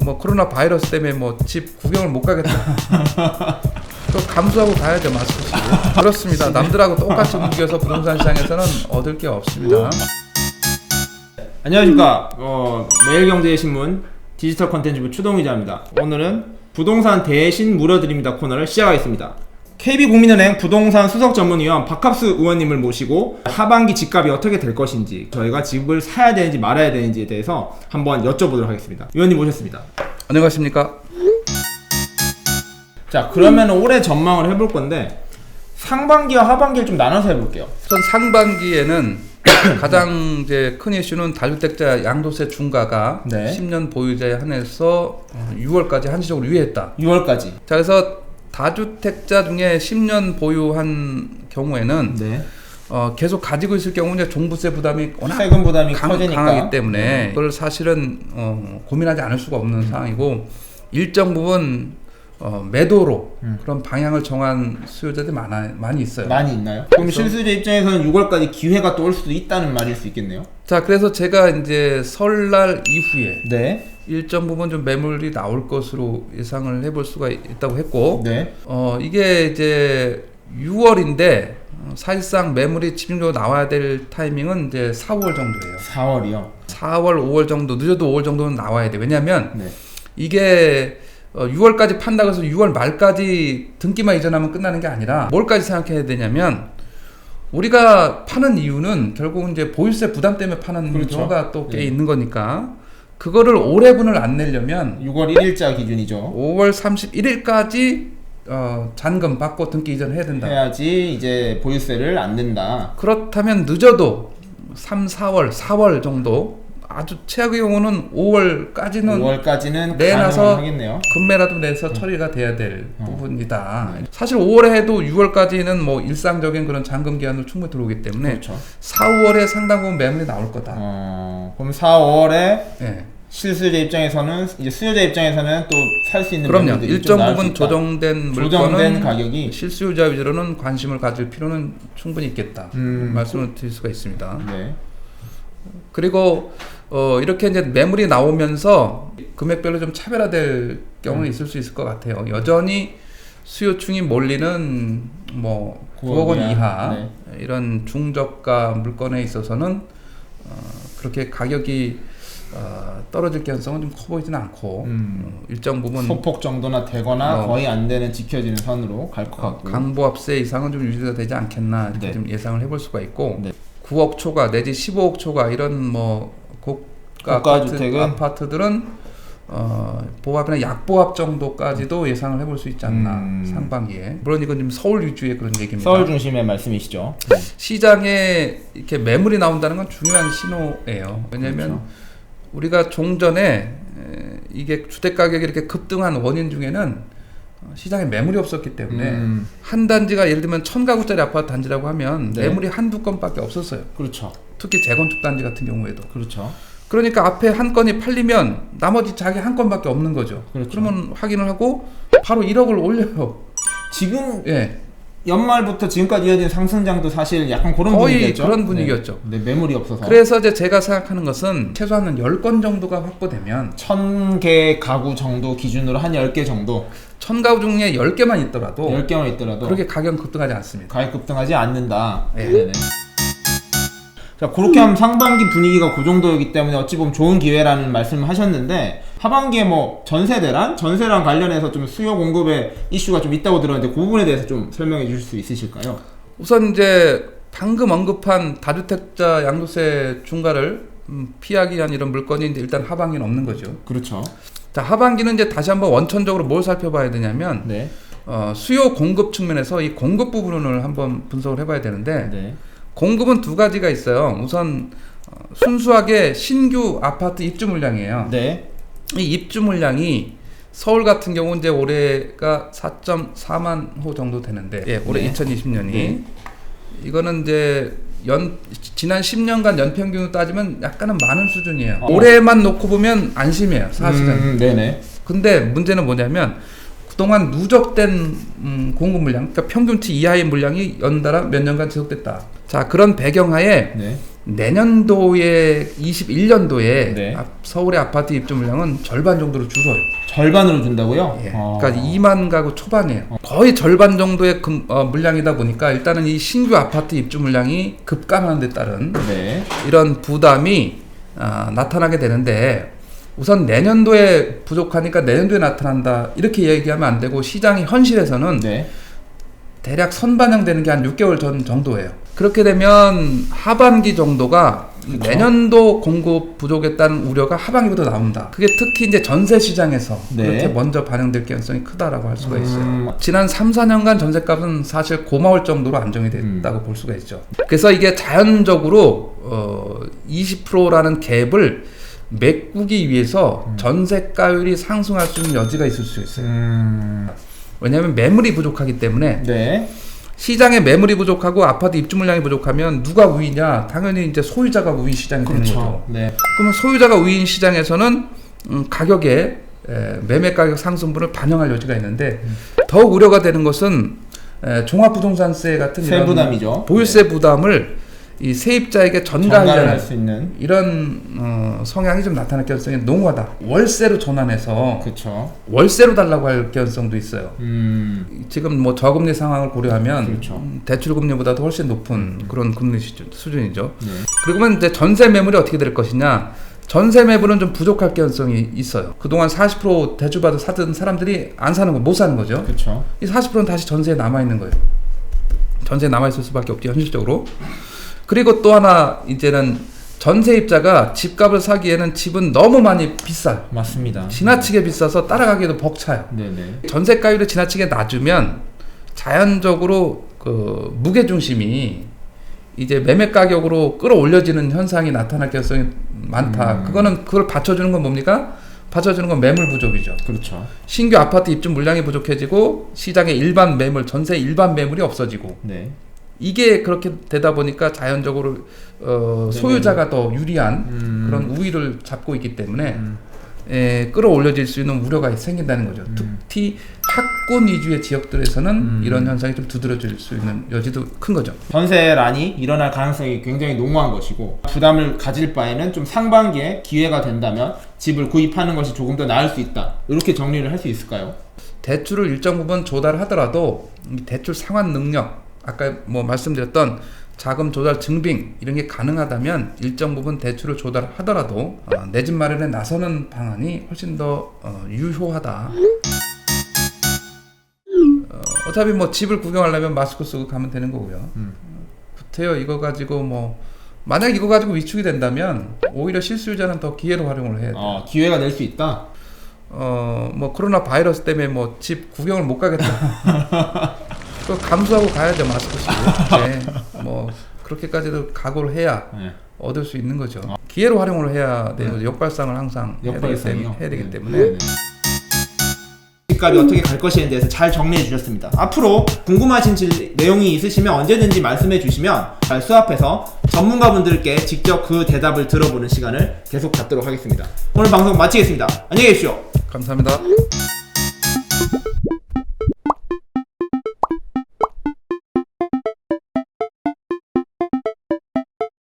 뭐 코로나 바이러스 때문에 뭐 집 구경을 못 가겠다. 또 감수하고 가야죠, 마스크 쓰고. 그렇습니다. 남들하고 똑같이 움직여서 부동산 시장에서는 얻을 게 없습니다. 안녕하십니까. 매일경제신문 디지털 컨텐츠부 추동 기자입니다. 오늘은 부동산 대신 물어드립니다 코너를 시작하겠습니다. KB국민은행 부동산 수석 전문위원 박합수 의원님을 모시고 하반기 집값이 어떻게 될 것인지, 저희가 집을 사야 되는지 말아야 되는지에 대해서 한번 여쭤보도록 하겠습니다. 의원님 모셨습니다. 안녕하십니까. 자, 그러면 올해 전망을 해볼 건데 상반기와 하반기를 좀 나눠서 해볼게요. 전 상반기에는 가장 이제 큰 이슈는 다주택자 양도세 중과가 네. 10년 보유자에 한해서 6월까지 한시적으로 유예했다. 6월까지. 자, 그래서 다주택자 중에 10년 보유한 경우에는 네. 계속 가지고 있을 경우는 종부세 부담이 워낙 세금 부담이 커지니까 강하기 때문에 그걸 사실은 고민하지 않을 수가 없는 상황이고, 일정 부분 매도로 그런 방향을 정한 수요자들이 많이 있어요. 많이 있나요? 그럼 실수요자 입장에서는 6월까지 기회가 또 올 수도 있다는 말일 수 있겠네요. 자, 그래서 제가 이제 설날 이후에 네. 일정 부분 좀 매물이 나올 것으로 예상을 해볼 수가 있다고 했고, 네. 이게 이제 6월인데 사실상 매물이 집중적으로 나와야 될 타이밍은 이제 4월 정도예요. 4월이요. 4월, 5월 정도, 늦어도 5월 정도는 나와야 돼. 왜냐면 네. 이게 6월까지 판다고 해서 6월 말까지 등기만 이전하면 끝나는 게 아니라 뭘까지 생각해야 되냐면, 우리가 파는 이유는 결국은 이제 보유세 부담 때문에 파는 그렇죠. 경우가 또 꽤 네. 있는 거니까, 그거를 올해분을 안 내려면 6월 1일자 기준이죠. 5월 31일까지 잔금 받고 등기 이전해야 된다. 해야지 이제 보유세를 안 낸다. 그렇다면 늦어도 3, 4월 정도, 아주 최악의 경우는 5월까지는 내놔서 하겠네요. 금매라도 내서 처리가 돼야 될 부분이다. 사실 5월에 해도 6월까지는 뭐 일상적인 그런 잔금 기한으로 충분히 들어오기 때문에 그렇죠. 4, 5월에 상당 부분 매물이 나올 거다. 그럼 4, 5월에 네. 실수요자 입장에서는, 이제 수요자 입장에서는 또 살 수 있는 그럼요. 매물들이 일정 좀 나올 부분 수 있다. 조정된 조정된 물건은 가격이 실수요자 위주로는 관심을 가질 필요는 충분히 있겠다. 말씀을 드릴 수가 있습니다. 네. 그리고 이렇게 이제 매물이 나오면서 금액별로 좀 차별화될 경우는 있을 수 있을 것 같아요. 여전히 수요층이 몰리는 뭐 9억 원 이하 네. 이런 중저가 물건에 있어서는 그렇게 가격이 떨어질 가능성은 좀 커 보이지는 않고, 일정 부분 소폭 정도나 되거나 거의 안 되는 지켜지는 선으로 갈 것 같고, 강보합세 이상은 좀 유지가 되지 않겠나 이렇게 네. 좀 예상을 해볼 수가 있고, 네. 9억 초과 내지 15억 초과 이런 뭐 고가 주택은 아파트들은 보합이나 약보합 정도까지도 예상을 해볼 수 있지 않나, 상반기에. 물론 이건 좀 서울 위주의 그런 얘기입니다. 서울 중심의 말씀이시죠. 시장에 이렇게 매물이 나온다는 건 중요한 신호예요. 왜냐하면 그렇죠. 우리가 종전에 이게 주택 가격이 이렇게 급등한 원인 중에는 시장에 매물이 없었기 때문에 한 단지가 예를 들면 1000가구짜리 아파트 단지라고 하면 네. 매물이 한두 건밖에 없었어요. 그렇죠. 특히 재건축 단지 같은 경우에도. 그렇죠. 그러니까 앞에 한 건이 팔리면 나머지 자기 한 건밖에 없는 거죠. 그렇죠. 그러면 확인을 하고 바로 1억을 올려요. 지금 예. 연말부터 지금까지 이어진 상승장도 사실 약간 그런 거의 분위기였죠. 그런 분위기였죠. 네, 매물이 없어서. 그래서 이제 제가 생각하는 것은 최소한 10건 정도가 확보되면 1000개 가구 정도 기준으로 한 10개 정도, 1000가구 중에 10개만 있더라도 10개만 있더라도 그렇게 가격은 급등하지 않습니다. 가격 급등하지 않는다. 네. 네네. 자, 그렇게 하면 상반기 분위기가 그 정도이기 때문에 어찌 보면 좋은 기회라는 말씀을 하셨는데, 하반기에 뭐 전세랑 관련해서 좀 수요 공급에 이슈가 좀 있다고 들었는데, 그 부분에 대해서 좀 설명해 주실 수 있으실까요? 우선 이제 방금 언급한 다주택자 양도세 중과를 피하기 위한 이런 물건이 이제 일단 하반기는 없는 거죠. 그렇죠. 자, 하반기는 이제 다시 한번 원천적으로 뭘 살펴봐야 되냐면, 네. 수요 공급 측면에서 이 공급 부분을 한번 분석을 해봐야 되는데, 네. 공급은 두 가지가 있어요. 우선 순수하게 신규 아파트 입주 물량이에요. 네. 이 입주 물량이 서울 같은 경우 이제 올해가 4.4만 호 정도 되는데, 예, 올해 네. 2020년이 네. 이거는 이제 지난 10년간 연평균으로 따지면 약간은 많은 수준이에요. 올해만 놓고 보면 안심해요, 사실은. 네네. 근데 문제는 뭐냐면 그동안 누적된 공급 물량, 그러니까 평균치 이하의 물량이 연달아 몇 년간 지속됐다. 자, 그런 배경하에 네. 내년도에 21년도에 네. 서울의 아파트 입주 물량은 절반 정도로 줄어요. 절반으로 준다고요? 예. 그러니까 2만 가구 초반이에요. 거의 절반 정도의 물량이다 보니까 일단은 이 신규 아파트 입주 물량이 급감하는 데 따른 네. 이런 부담이 나타나게 되는데, 우선 내년도에 부족하니까 내년도에 나타난다 이렇게 얘기하면 안 되고, 시장의 현실에서는 네. 대략 선반영되는 게 한 6개월 전 정도예요. 그렇게 되면 하반기 정도가 그쵸? 내년도 공급 부족에 따른 우려가 하반기부터 나온다. 그게 특히 이제 전세 시장에서 네. 그렇게 먼저 반영될 가능성이 크다라고 할 수가 있어요. 지난 3, 4년간 전세값은 사실 고마울 정도로 안정이 됐다고 볼 수가 있죠. 그래서 이게 자연적으로 20%라는 갭을 메꾸기 위해서 전세가율이 상승할 수 있는 여지가 있을 수 있어요. 왜냐하면 매물이 부족하기 때문에. 네. 시장에 매물이 부족하고 아파트 입주 물량이 부족하면 누가 우위냐? 당연히 이제 소유자가 우위 시장이 되는 거죠. 네. 그러면 소유자가 우위인 시장에서는 가격에 매매 가격 상승분을 반영할 여지가 있는데, 더욱 우려가 되는 것은 종합부동산세 같은 세 이런 부담이죠. 보유세 부담을 이 세입자에게 전가할 전가하려는 수 있는. 이런 성향이 좀 나타날 가능성이 농후하다. 월세로 전환해서 그렇죠. 월세로 달라고 할 가능성도 있어요. 지금 뭐 저금리 상황을 고려하면 그렇죠. 대출 금리보다도 훨씬 높은 그런 금리 수준이죠. 네. 그리고는 이제 전세 매물이 어떻게 될 것이냐? 전세 매물은 좀 부족할 가능성이 있어요. 그동안 40% 대출받아 사던 사람들이 안 사는 거, 못 사는 거죠. 그렇죠. 이 40%는 다시 전세에 남아 있는 거예요. 전세에 남아 있을 수밖에 없죠, 현실적으로. 그리고 또 하나, 이제는 전세입자가 집값을 사기에는 집은 너무 많이 비싸요. 맞습니다. 지나치게 비싸서 따라가기도 벅차요. 네네. 전세가율을 지나치게 낮으면 자연적으로 그 무게 중심이 이제 매매 가격으로 끌어올려지는 현상이 나타날 가능성이 많다. 그걸 받쳐주는 건 뭡니까? 받쳐주는 건 매물 부족이죠. 그렇죠. 신규 아파트 입주 물량이 부족해지고 시장의 일반 매물, 전세 일반 매물이 없어지고, 네. 이게 그렇게 되다 보니까 자연적으로 소유자가 더 유리한 그런 우위를 잡고 있기 때문에 끌어올려질 수 있는 우려가 생긴다는 거죠. 특히 학군 위주의 지역들에서는 이런 현상이 좀 두드러질 수 있는 여지도 큰 거죠. 전세란이 일어날 가능성이 굉장히 농후한 것이고, 부담을 가질 바에는 좀 상반기에 기회가 된다면 집을 구입하는 것이 조금 더 나을 수 있다. 이렇게 정리를 할 수 있을까요? 대출을 일정 부분 조달하더라도 이 대출 상환 능력, 아까 뭐 말씀드렸던 자금 조달 증빙 이런 게 가능하다면 일정 부분 대출을 조달하더라도 내 집 마련에 나서는 방안이 훨씬 더 유효하다. 어차피 뭐 집을 구경하려면 마스크 쓰고 가면 되는 거고요. 구태여 이거 가지고 뭐 만약 이거 가지고 위축이 된다면 오히려 실수요자는 더 기회로 활용을 해야 돼요. 기회가 될 수 있다. 뭐 코로나 바이러스 때문에 뭐 집 구경을 못 가겠다. 그 감수하고 가야죠, 마스크 쓰고. 네, 뭐 그렇게까지도 각오를 해야 얻을 수 있는 거죠. 기회로 활용을 해야 돼요. 역발상을 항상 해야 되기 때문에. 집값이 어떻게 갈 것이에 대해서 잘 정리해 주셨습니다. 앞으로 궁금하신 내용이 있으시면 언제든지 말씀해 주시면 잘 수합해서 전문가분들께 직접 그 대답을 들어보는 시간을 계속 갖도록 하겠습니다. 오늘 방송 마치겠습니다. 안녕히 계십시오. 감사합니다.